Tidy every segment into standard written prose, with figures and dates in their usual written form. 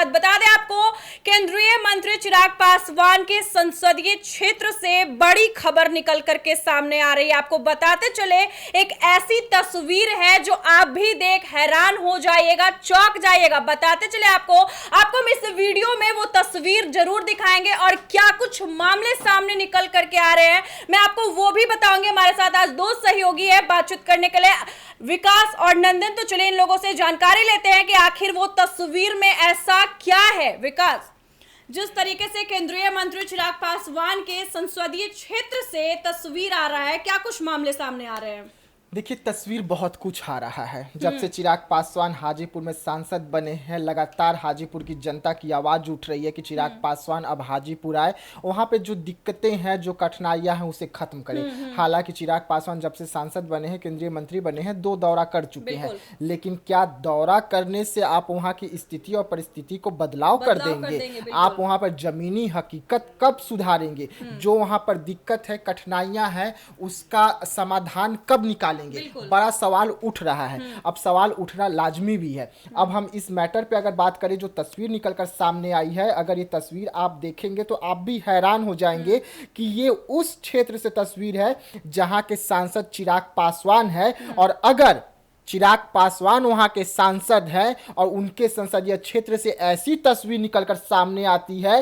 बाद बता दें आपको, केंद्रीय मंत्री चिराग पासवान के संसदीय क्षेत्र से बड़ी खबर निकल करके सामने आ रही है। आपको बताते चले, एक ऐसी तस्वीर है जो आप भी देख हैरान हो जाइएगा, चौंक जाइएगा। बताते चले आपको हम इस वीडियो में वो तस्वीर जरूर दिखाएंगे और क्या कुछ मामले सामने निकल करके आ रहे हैं मैं आपको वो भी बताऊंगी। हमारे साथ आज दो सहयोगी है बातचीत करने के लिए, विकास और नंदन। तो चलिए इन लोगों से जानकारी लेते हैं कि आखिर वो तस्वीर में ऐसा क्या है। विकास, जिस तरीके से केंद्रीय मंत्री चिराग पासवान के संसदीय क्षेत्र से तस्वीर आ रहा है, क्या कुछ मामले सामने आ रहे हैं? देखिए, तस्वीर बहुत कुछ आ रहा है। जब से चिराग पासवान हाजीपुर में सांसद बने हैं, लगातार हाजीपुर की जनता की आवाज़ उठ रही है कि चिराग पासवान अब हाजीपुर आए, वहाँ पे जो दिक्कतें हैं, जो कठिनाइयाँ हैं, उसे खत्म करें। हालांकि चिराग पासवान जब से सांसद बने हैं, केंद्रीय मंत्री बने हैं, 2 दौरा कर चुके हैं, लेकिन क्या दौरा करने से आप वहाँ की स्थिति और परिस्थिति को बदलाव कर देंगे? आप वहाँ पर जमीनी हकीकत कब सुधारेंगे? जो वहाँ पर दिक्कत है, कठिनाइयाँ हैं, उसका समाधान कब निकालेंगे? बड़ा सवाल उठ रहा है। अब सवाल उठना लाजमी भी है। अब हम इस मैटर पे अगर बात करें, जो तस्वीर निकलकर सामने आई है, अगर ये तस्वीर आप देखेंगे तो आप भी हैरान हो जाएंगे कि ये उस क्षेत्र से तस्वीर है जहां के सांसद चिराग पासवान है। और अगर चिराग पासवान वहां के सांसद हैं और उनके संसदीय क्षेत्र से ऐसी तस्वीर निकलकर सामने आती है,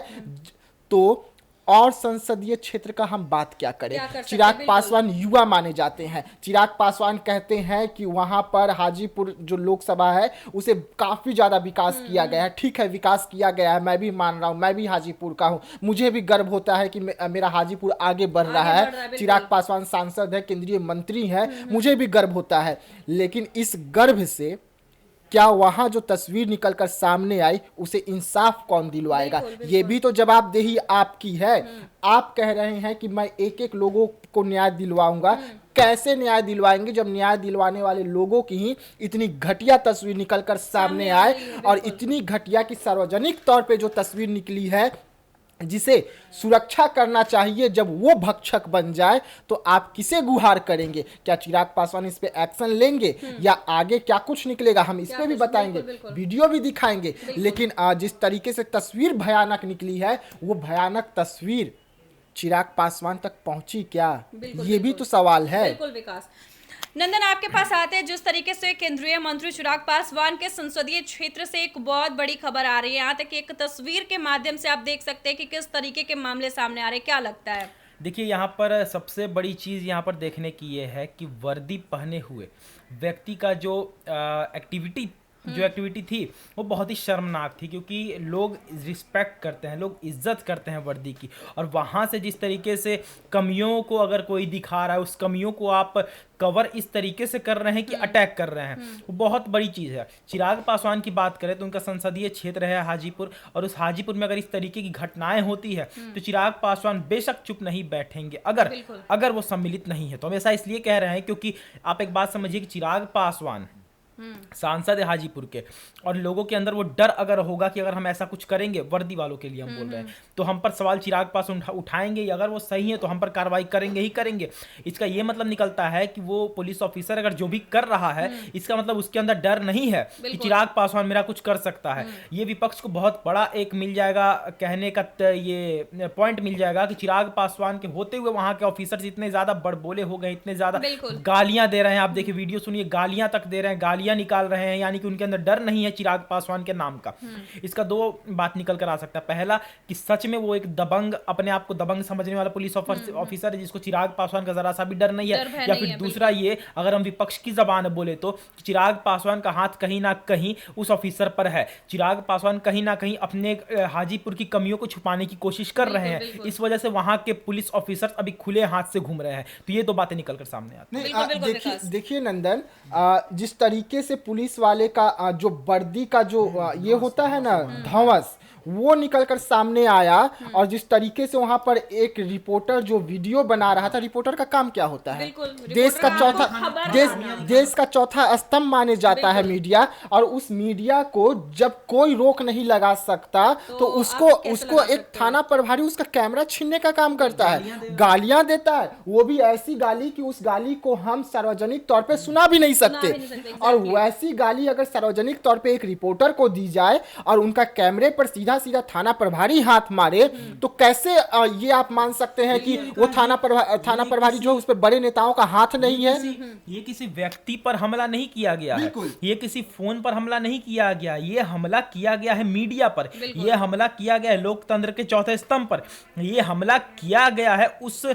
तो और संसदीय क्षेत्र का हम बात क्या करें? चिराग पासवान युवा माने जाते हैं। चिराग पासवान कहते हैं कि वहां पर हाजीपुर जो लोकसभा है उसे काफी ज्यादा विकास किया गया है। ठीक है, विकास किया गया है, मैं भी मान रहा हूं, मैं भी हाजीपुर का हूं, मुझे भी गर्व होता है कि मेरा हाजीपुर आगे बढ़ रहा है। चिराग पासवान सांसद है, केंद्रीय मंत्री है, मुझे भी गर्व होता है। लेकिन इस गर्व से क्या वहां जो तस्वीर निकलकर सामने आई उसे इंसाफ कौन दिलवाएगा? ये भी तो जवाबदेही आपकी है। आप कह रहे हैं कि मैं एक एक लोगों को न्याय दिलवाऊंगा। कैसे न्याय दिलवाएंगे जब न्याय दिलवाने वाले लोगों की ही इतनी घटिया तस्वीर निकलकर सामने आए? और इतनी घटिया कि सार्वजनिक तौर पे जो तस्वीर निकली है, जिसे सुरक्षा करना चाहिए, जब वो भक्षक बन जाए तो आप किसे गुहार करेंगे? क्या चिराग पासवान इस पे एक्शन लेंगे या आगे क्या कुछ निकलेगा? हम इस पे भी बताएंगे, वीडियो भी दिखाएंगे। लेकिन जिस तरीके से तस्वीर भयानक निकली है, वो भयानक तस्वीर चिराग पासवान तक पहुंची क्या? ये भी तो सवाल है। बिल्कुल विकास। नंदन, आपके पास आते हैं, जिस तरीके से केंद्रीय मंत्री चिराग पासवान के संसदीय क्षेत्र से एक बहुत बड़ी खबर आ रही है, यहाँ तक एक तस्वीर के माध्यम से आप देख सकते हैं कि किस तरीके के मामले सामने आ रहे हैं, क्या लगता है? देखिए, यहाँ पर सबसे बड़ी चीज़ यहाँ पर देखने की ये है कि वर्दी पहने हुए व्यक्ति का जो एक्टिविटी थी वो बहुत ही शर्मनाक थी, क्योंकि लोग रिस्पेक्ट करते हैं, लोग इज्जत करते हैं वर्दी की। और वहाँ से जिस तरीके से कमियों को अगर कोई दिखा रहा है, उस कमियों को आप कवर इस तरीके से कर रहे हैं कि अटैक कर रहे हैं, वो बहुत बड़ी चीज़ है। चिराग पासवान की बात करें तो उनका संसदीय क्षेत्र है हाजीपुर, और उस हाजीपुर में अगर इस तरीके की घटनाएं होती है तो चिराग पासवान बेशक चुप नहीं बैठेंगे अगर वो सम्मिलित नहीं है। तो हम ऐसा इसलिए कह रहे हैं क्योंकि आप एक बात समझिए कि चिराग पासवान सांसद है हाजीपुर के, और लोगों के अंदर वो डर अगर होगा कि अगर हम ऐसा कुछ करेंगे, वर्दी वालों के लिए हम बोल रहे हैं, तो हम पर सवाल चिराग पासवान उठाएंगे, अगर वो सही है तो हम पर कार्रवाई करेंगे ही करेंगे। इसका ये मतलब निकलता है कि वो पुलिस ऑफिसर अगर जो भी कर रहा है, इसका मतलब उसके अंदर डर नहीं है कि चिराग पासवान मेरा कुछ कर सकता है। ये विपक्ष को बहुत बड़ा एक मिल जाएगा कहने का, ये पॉइंट मिल जाएगा कि चिराग पासवान के होते हुए वहां के ऑफिसर्स इतने ज्यादा बड़बोले हो गए, इतने ज्यादा गालियां दे रहे हैं। आप देखिए, वीडियो सुनिए, गालियां तक दे रहे हैं, गालियां निकाल रहे हैं, यानी कि उनके अंदर डर नहीं है चिराग पासवान के नाम का। इसका 2 बात निकल कर आ सकता है। पहला कि सच में वो एक दबंग, अपने आप को दबंग समझने वाला पुलिस ऑफिसर है, जिसको चिराग पासवान का जरा सा भी डर नहीं है। या फिर दूसरा ये, अगर हम विपक्ष की जबान बोले तो चिराग पासवान का हाथ कहीं ना कहीं उस ऑफिसर पर है। चिराग पासवान कहीं ना कहीं अपने हाजीपुर की कमियों को छुपाने की कोशिश कर रहे हैं, इस वजह से वहां के पुलिस ऑफिसर अभी खुले हाथ से घूम रहे हैं। तो ये 2 बातें निकल कर सामने आती हैं। देखिए नंदन, जिस तरीके से पुलिस वाले का जो वर्दी का जो ये होता है ना, धौंस, वो निकलकर सामने आया। और जिस तरीके से वहां पर एक रिपोर्टर जो वीडियो बना रहा था, रिपोर्टर का काम क्या होता है? बिल्कुल, देश का रिपोर्टर चौथा आपको खबर देश का चौथा स्तंभ माने जाता है मीडिया। और उस मीडिया को जब कोई रोक नहीं लगा सकता तो उसको आप कैसे लगा एक सकते थाना प्रभारी उसका कैमरा छीनने का काम करता है, गालियां देता है, वो भी ऐसी गाली कि उस गाली को हम सार्वजनिक तौर पे सुना भी नहीं सकते। और वैसी गाली अगर सार्वजनिक तौर पे एक रिपोर्टर को दी जाए और उनका कैमरे पर सीधा सीधा थाना प्रभारी हाथ मारे, तो कैसे ये आप मान सकते हैं कि वो थाना प्रभारी जो उस पर बड़े नेताओं का हाथ नहीं है? ये किसी व्यक्ति पर हमला नहीं किया गया है, ये किसी फोन पर हमला नहीं किया गया, ये हमला किया गया है मीडिया पर, ये हमला किया गया है लोकतंत्र के चौथे स्तंभ पर, ये हमला किया गया है उस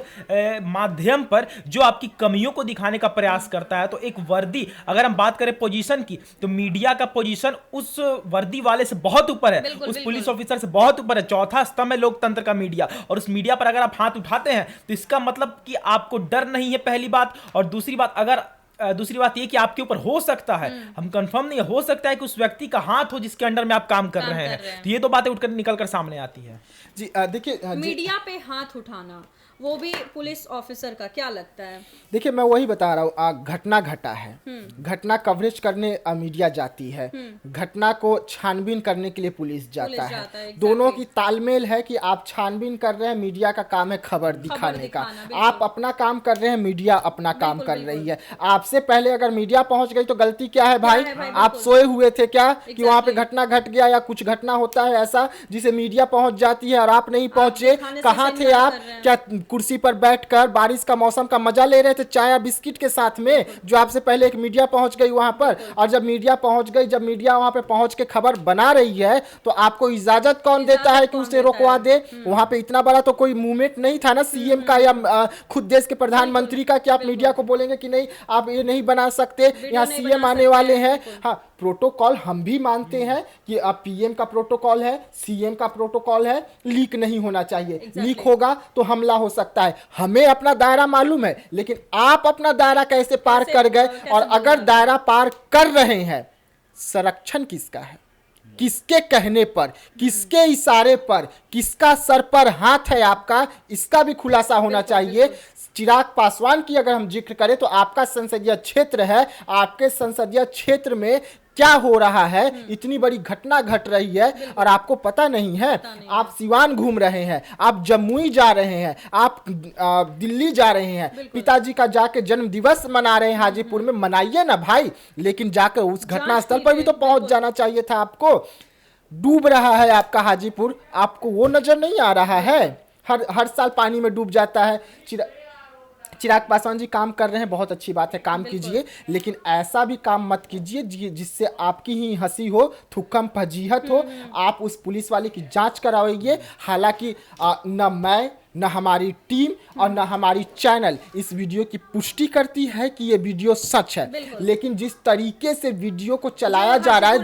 माध्यम पर जो आपकी कमियों को दिखाने का प्रयास करता है। तो एक वर्दी, अगर हम बात करें पोजीशन की, तो मीडिया का पोजीशन उस वर्दी वाले से बहुत ऊपर है, उस पुलिस ऑफिसर से बहुत ऊपर है। चौथा स्तंभ है लोकतंत्र का मीडिया, और उस मीडिया पर अगर आप हाथ उठाते हैं तो इसका मतलब कि आपको डर नहीं है, पहली बात। और दूसरी बात ये कि आपके ऊपर हो सकता है, हम कंफर्म नहीं, हो सकता है कि उस व्यक्ति का हाथ हो जिसके अंडर में आप काम कर रहे हैं। तो ये दो बातें उठकर निकलकर सामने आती है। जी देखिए, मीडिया पे हाथ उठाना, वो भी पुलिस ऑफिसर का, क्या लगता है? देखिए मैं वही बता रहा हूँ, घटना घटा है, घटना कवरेज करने मीडिया जाती है, घटना को छानबीन करने के लिए पुलिस जाता है। दोनों की तालमेल है कि आप छानबीन कर रहे हैं, मीडिया का काम है खबर दिखाने का। आप अपना काम कर रहे हैं, मीडिया अपना काम कर रही है। आपसे पहले अगर मीडिया पहुंच गई तो गलती क्या है भाई? आप सोए हुए थे क्या कि वहां पे घटना घट गया, या कुछ घटना होता है ऐसा जिसे मीडिया पहुंच जाती है और आप नहीं पहुंचे? कहाँ थे आप? क्या कुर्सी पर बैठकर बारिश का मौसम का मजा ले रहे थे चाय या बिस्किट के साथ में, जो आपसे पहले एक मीडिया पहुंच गई वहां पर? और जब मीडिया पहुंच गई, जब मीडिया वहां पे पहुंच के खबर बना रही है, तो आपको इजाजत कौन देता है कि उसे रोकवा दे? वहां पे इतना बड़ा तो कोई मूवमेंट नहीं था ना सीएम का या खुद देश के प्रधानमंत्री का कि आप मीडिया को बोलेंगे कि नहीं आप ये नहीं बना सकते, यहाँ सीएम आने वाले हैं। हाँ, प्रोटोकॉल हम भी मानते हैं कि अब पीएम का प्रोटोकॉल है, सीएम का प्रोटोकॉल है, लीक नहीं होना चाहिए। लीक होगा तो हमला हो सकता है। हमें अपना दायरा मालूम है, लेकिन आप अपना दायरा कैसे पार कर गए? और अगर दायरा पार कर रहे हैं, संरक्षण किसका है? किसके कहने पर, किसके इशारे पर, किसका सर पर हाथ है आपका? इसका भी खुलासा होना चाहिए। चिराग पासवान की अगर हम जिक्र करें तो आपका संसदीय क्षेत्र है, आपके संसदीय क्षेत्र में क्या हो रहा है? इतनी बड़ी घटना घट रही है और आपको पता नहीं है। आप सिवान घूम रहे हैं, आप जम्मू जा रहे हैं, आप दिल्ली जा रहे हैं, पिताजी का जाके जन्म दिवस मना रहे हैं हाजीपुर में, मनाइए ना भाई, लेकिन जाकर उस घटना स्थल पर भी तो पहुंच जाना चाहिए था आपको। डूब रहा है आपका हाजीपुर, आपको वो नजर नहीं आ रहा है? हर साल पानी में डूब जाता है। चिराग पासवान जी काम कर रहे हैं, बहुत अच्छी बात है, काम कीजिए, लेकिन ऐसा भी काम मत कीजिए जिससे आपकी ही हंसी हो, थुक्कम फजीहत हो। आप उस पुलिस वाले की जांच कराइए। हालांकि न मैं, न हमारी टीम और न हमारी चैनल इस वीडियो की पुष्टि करती है कि ये वीडियो सच है, लेकिन जिस तरीके से वीडियो को चलाया जा रहा है,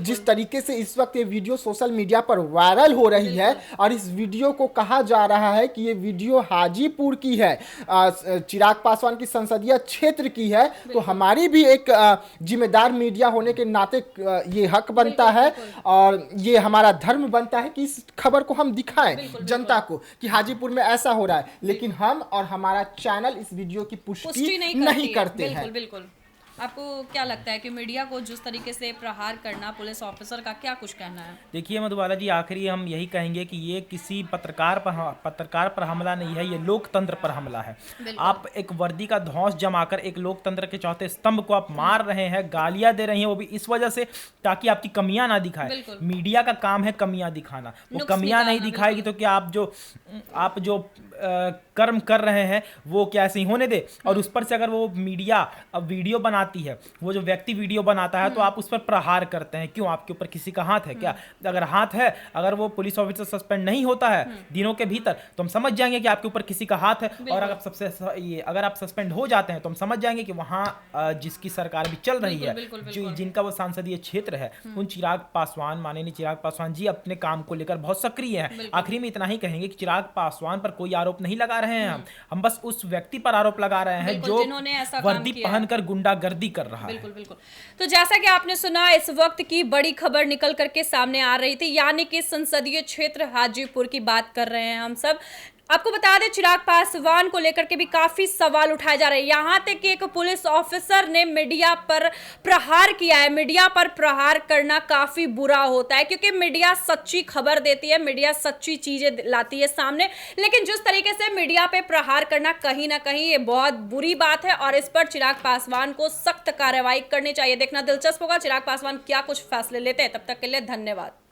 जिस तरीके से इस वक्त ये वीडियो सोशल मीडिया पर वायरल हो रही है, और इस वीडियो को कहा जा रहा है कि ये वीडियो हाजीपुर की है, चिराग पासवान की संसदीय क्षेत्र की है, तो हमारी भी एक जिम्मेदार मीडिया होने के नाते ये हक बनता है और ये हमारा धर्म बनता है कि इस खबर को हम दिखाएं जनता को कि हाजीपुर में ऐसा हो रहा है, लेकिन हम और हमारा चैनल इस वीडियो की पुष्टि नहीं करते हैं। बिल्कुल। आपको क्या लगता है कि मीडिया को जिस तरीके से प्रहार करना पुलिस ऑफिसर का, क्या कुछ कहना है? देखिए मधुबाला जी, आखिरी हम यही कहेंगे कि ये किसी पत्रकार पर हमला नहीं है, ये लोकतंत्र पर हमला है। आप एक वर्दी का ध्वंस जमाकर एक लोकतंत्र के चौथे स्तंभ को आप मार रहे हैं, गालियां दे रहे हैं, वो भी इस वजह से ताकि आपकी कमियां ना दिखाए। मीडिया का काम है कमियां दिखाना, वो कमियां नहीं दिखाएगी तो क्या आप जो कर्म कर रहे हैं वो क्या ऐसे ही होने दे? और उस पर से अगर वो मीडिया अब वीडियो बनाती है, वो जो व्यक्ति वीडियो बनाता है, तो आप उस पर प्रहार करते हैं। क्यों? आपके ऊपर किसी का हाथ है क्या? अगर हाथ है, अगर वो पुलिस ऑफिसर सस्पेंड नहीं होता है दिनों के भीतर, तो हम समझ जाएंगे कि आपके ऊपर किसी का हाथ है। और अगर आप सस्पेंड हो जाते हैं तो हम समझ जाएंगे कि वहाँ जिसकी सरकार भी चल रही है, जो जिनका वो संसदीय क्षेत्र है, उन माननीय चिराग पासवान जी अपने काम को लेकर बहुत सक्रिय हैं। आखिरी में इतना ही कहेंगे कि चिराग पासवान पर कोई आरोप नहीं लगा रहे हैं हम बस उस व्यक्ति पर आरोप लगा रहे हैं बिल्कुल, जो जिन्होंने ऐसा काम वर्दी किया है। पहनकर गुंडागर्दी कर रहा है। बिल्कुल बिल्कुल। तो जैसा कि आपने सुना, इस वक्त की बड़ी खबर निकल करके सामने आ रही थी, यानी कि संसदीय क्षेत्र हाजीपुर की बात कर रहे हैं हम सब। आपको बता दें, चिराग पासवान को लेकर के भी काफी सवाल उठाए जा रहे हैं। यहां तक कि एक पुलिस ऑफिसर ने मीडिया पर प्रहार किया है। मीडिया पर प्रहार करना काफी बुरा होता है, क्योंकि मीडिया सच्ची खबर देती है, मीडिया सच्ची चीजें लाती है सामने। लेकिन जिस तरीके से मीडिया पे प्रहार करना, कहीं ना कहीं ये बहुत बुरी बात है और इस पर चिराग पासवान को सख्त कार्रवाई करनी चाहिए। देखना दिलचस्प होगा चिराग पासवान क्या कुछ फैसले लेते हैं। तब तक के लिए धन्यवाद।